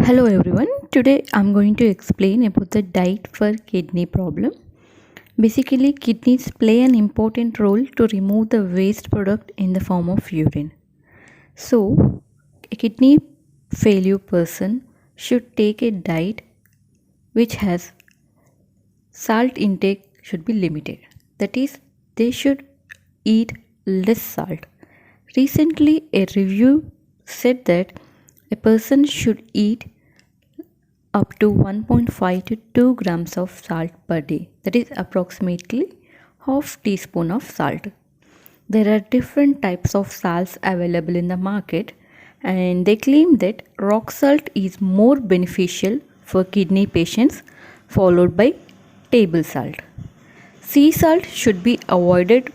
Hello everyone. Today I'm going to explain about the diet for kidney problem. Basically, kidneys play an important role to remove the waste product in the form of urine. So, a kidney failure person should take a diet which has salt intake should be limited. That is, they should eat less salt. Recently, a review said that a person should eat up to 1.5 to 2 grams of salt per day. That is approximately half teaspoon of salt. There are different types of salts available in the market, and they claim that rock salt is more beneficial for kidney patients, followed by table salt. Sea salt should be avoided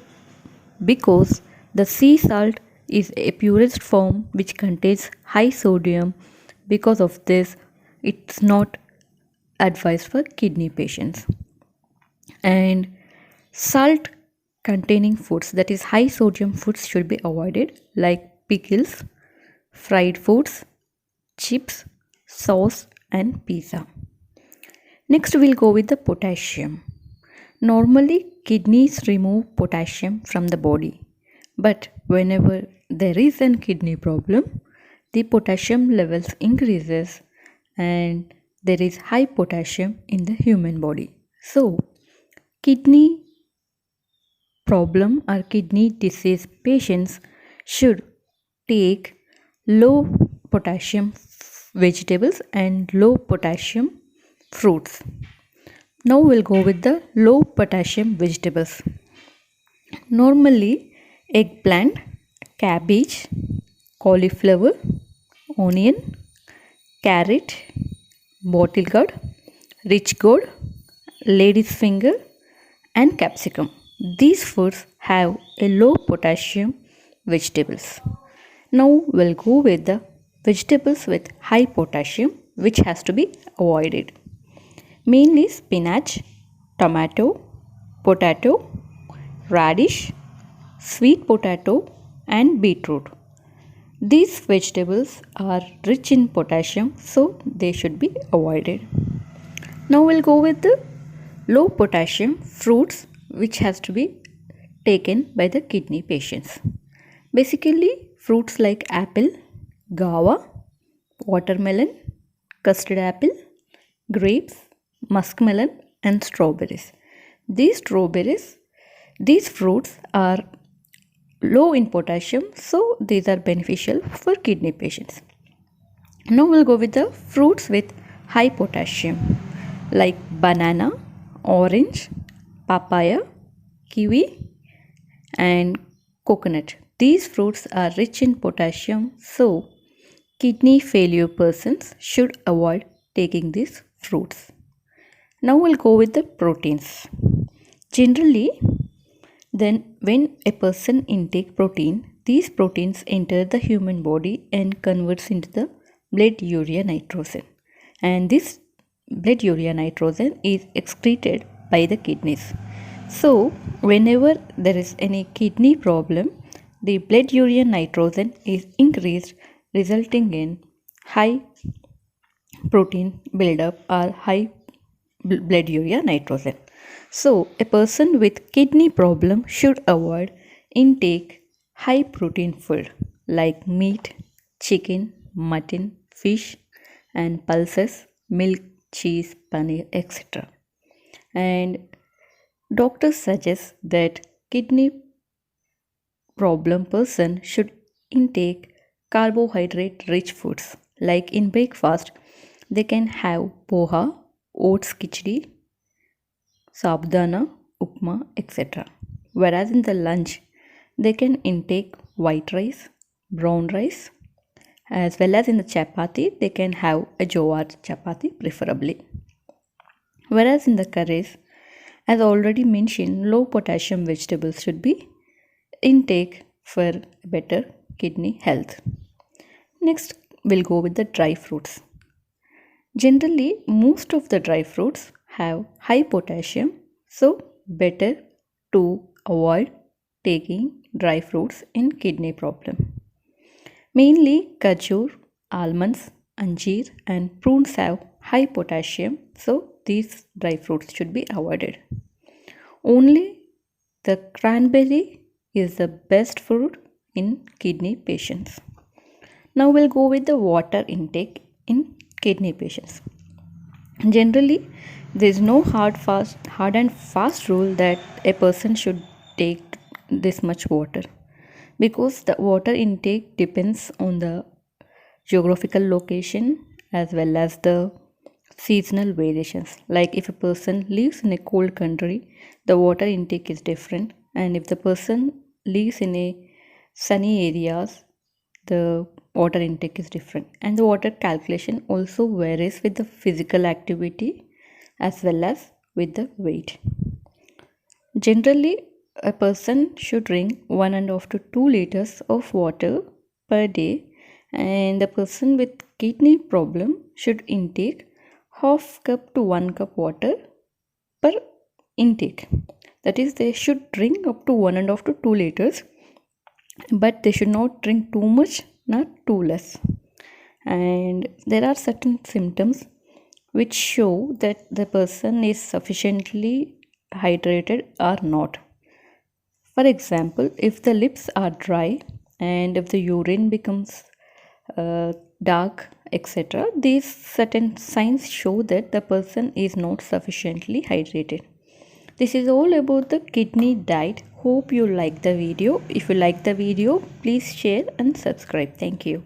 because the sea salt is a purest form which contains high sodium. Because of this, it's not advised for kidney patients. And salt containing foods, that is high sodium foods, should be avoided, like pickles, fried foods, chips, sauce, and pizza. Next, we'll go with the potassium. Normally, kidneys remove potassium from the body, but whenever there is a kidney problem, the potassium levels increases and there is high potassium in the human body. So, kidney problem or kidney disease patients should take low potassium vegetables and low potassium fruits. Now we'll go with the low potassium vegetables. Normally, eggplant, cabbage, cauliflower, onion, carrot, bottle gourd, rich gourd, lady's finger, and capsicum. These foods have a low potassium vegetables. Now we'll go with the vegetables with high potassium, which has to be avoided. Mainly spinach, tomato, potato, radish, sweet potato, and beetroot. These vegetables are rich in potassium, so they should be avoided. Now we'll go with the low potassium fruits, which has to be taken by the kidney patients. Basically, fruits like apple, guava, watermelon, custard apple, grapes, muskmelon, and strawberries. These fruits are low in potassium, so these are beneficial for kidney patients. Now we'll go with the fruits with high potassium like banana, orange, papaya, kiwi, and coconut. These fruits are rich in potassium, so kidney failure persons should avoid taking these fruits. Now we'll go with the proteins. Generally, then when a person intake protein, these proteins enter the human body and converts into the blood urea nitrogen. And this blood urea nitrogen is excreted by the kidneys. So, whenever there is any kidney problem, the blood urea nitrogen is increased, resulting in high protein buildup or high blood urea nitrogen. So, a person with kidney problem should avoid intake high protein food like meat, chicken, mutton, fish, and pulses, milk, cheese, paneer, etc. And doctors suggest that kidney problem person should intake carbohydrate rich foods like in breakfast they can have poha, oats khichdi, sabudana, upma, etc. Whereas in the lunch they can intake white rice, brown rice, as well as in the chapati they can have a jowar chapati preferably. Whereas in the curries, as already mentioned, low potassium vegetables should be intake for better kidney health. Next, we'll go with the dry fruits. Generally, most of the dry fruits have high potassium, so better to avoid taking dry fruits in kidney problem. Mainly kajur, almonds, anjeer, and prunes have high potassium, so these dry fruits should be avoided. Only the cranberry is the best fruit in kidney patients. Now we'll go with the water intake in kidney patients. Generally, there is no hard and fast rule that a person should take this much water, because the water intake depends on the geographical location as well as the seasonal variations. Like if a person lives in a cold country, the water intake is different, and if the person lives in a sunny areas, the water intake is different, and the water calculation also varies with the physical activity as well as with the weight. Generally, a person should drink 1.5 to 2 liters of water per day, and the person with kidney problem should intake half cup to 1 cup water per intake. That is, they should drink up to 1.5 to 2 liters, but they should not drink too much, not too less. And there are certain symptoms which show that the person is sufficiently hydrated or not. For example, if the lips are dry and if the urine becomes dark, etc., these certain signs show that the person is not sufficiently hydrated. This is all about the kidney diet. Hope you like the video. If you like the video, please share and subscribe. Thank you.